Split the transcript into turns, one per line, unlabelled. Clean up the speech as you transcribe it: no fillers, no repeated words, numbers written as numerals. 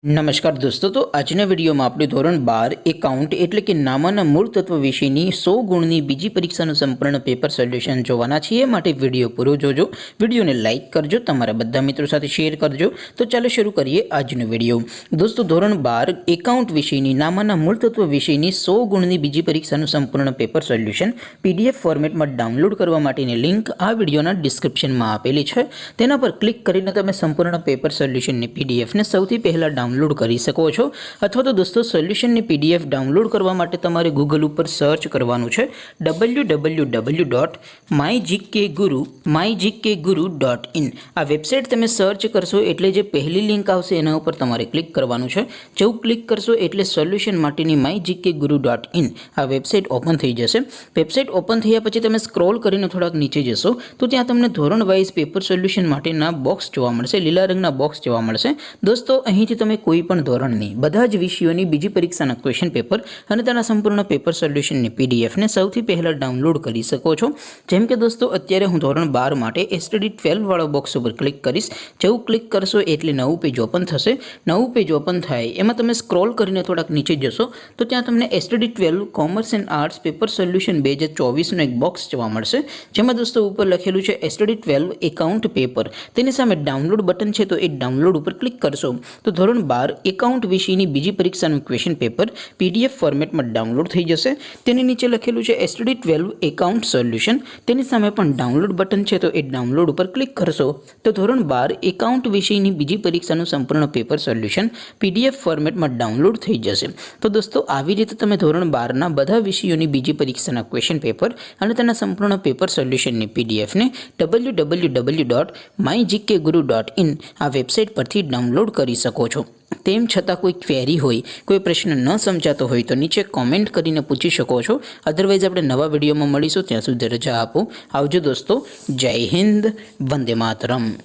નમસ્કાર દોસ્તો, તો આજના વિડીયોમાં આપણે ધોરણ 12 એકાઉન્ટ એટલે કે નામાના મૂળ તત્વ વિષયની 100 ગુણની બીજી પરીક્ષાનું સંપૂર્ણ પેપર સોલ્યુશન જોવાના છીએ। માટે વિડીયો પૂરો જોજો, વિડીયોને લાઇક કરજો, તમારા બધા મિત્રો સાથે શેર કરજો। તો ચાલો શરૂ કરીએ આજનો વિડીયો। દોસ્તો, ધોરણ 12 એકાઉન્ટ વિષયની નામાના મૂળ તત્વ વિષયની 100 ગુણની બીજી પરીક્ષાનું સંપૂર્ણ પેપર સોલ્યુશન પીડીએફ ફોર્મેટમાં ડાઉનલોડ કરવા માટેની લિંક આ વિડીયોના ડિસ્ક્રિપ્શનમાં આપેલી છે। તેના પર ક્લિક કરીને તમે સંપૂર્ણ પેપર સોલ્યુશનની પીડીએફને સૌથી પહેલાં डाउनलॉड કરી શકો છો। અથવા તો દોસ્તો, સોલ્યુશનની પીડીએફ ડાઉનલોડ કરવા માટે તમારે ગૂગલ ઉપર સર્ચ કરવાનું છે www.mygkguru.in। આ વેબસાઇટ તમે સર્ચ કરશો એટલે જે પહેલી લિંક આવશે એના ઉપર તમારે ક્લિક કરવાનું છે। જેવું ક્લિક કરશો એટલે સોલ્યુશન માટેની mygkguru.in આ વેબસાઇટ ઓપન થઈ જશે। વેબસાઇટ ઓપન થયા પછી તમે સ્ક્રોલ કરીને થોડાક નીચે જશો તો ત્યાં તમને ધોરણ વાઇઝ પેપર સોલ્યુશન માટેના બોક્સ જોવા મળશે, લીલા રંગના બોક્સ જોવા મળશે। દોસ્તો, અહીંથી તમે કોઈ પણ ધોરણની બધા જ વિષયોની બીજી પરીક્ષાના ક્વેશ્ચન પેપર અને તેના સંપૂર્ણ પેપર સોલ્યુશનની પીડીએફને સૌથી પહેલાં ડાઉનલોડ કરી શકો છો। જેમ કે દોસ્તો, અત્યારે હું ધોરણ 12 માટે એસટીડી 12 વાળા બોક્સ ઉપર ક્લિક કરીશ। જેવું ક્લિક કરશો એટલે નવું પેજ ઓપન થશે। નવું પેજ ઓપન થાય એમાં તમે સ્ક્રોલ કરીને થોડાક નીચે જશો તો ત્યાં તમને STD 12 commerce and arts paper solution 2024નું એક બોક્સ જોવા મળશે। જેમાં દોસ્તો ઉપર લખેલું છે એસટીડી 12 એકાઉન્ટ પેપર। તેની સામે ડાઉનલોડ બટન છે, તો એ ડાઉનલોડ ઉપર ક્લિક કરશો તો ધોરણ 12 એકાઉન્ટ વિષયની બીજી પરીક્ષાનું ક્વેશ્ચન પેપર પીડીએફ ફોર્મેટમાં ડાઉનલોડ થઈ જશે। તેની નીચે લખેલું છે એસટીડી 12 એકાઉન્ટ સોલ્યુશન। તેની સામે પણ ડાઉનલોડ બટન છે, તો એ ડાઉનલોડ ઉપર ક્લિક કરશો તો ધોરણ 12 એકાઉન્ટ વિષયની બીજી પરીક્ષાનું સંપૂર્ણ પેપર સોલ્યુશન પીડીએફ ફોર્મેટમાં ડાઉનલોડ થઈ જશે। તો દોસ્તો, આવી રીતે તમે ધોરણ 12ના બધા વિષયોની બીજી પરીક્ષાના ક્વેશ્ચન પેપર અને તેના સંપૂર્ણ પેપર સોલ્યુશનની પીડીએફને www.mygkguru.in આ વેબસાઇટ પરથી ડાઉનલોડ કરી શકો છો। તેમ છતાં કોઈ ક્વેરી હોય, કોઈ પ્રશ્ન ન સમજાતો હોય તો નીચે કોમેન્ટ કરીને પૂછી શકો છો। અધરવાઇઝ આપણે નવા વિડીયોમાં મળીશું, ત્યાં સુધી રજા આપો। આવજો દોસ્તો, જય હિન્દ, વંદે માતરમ।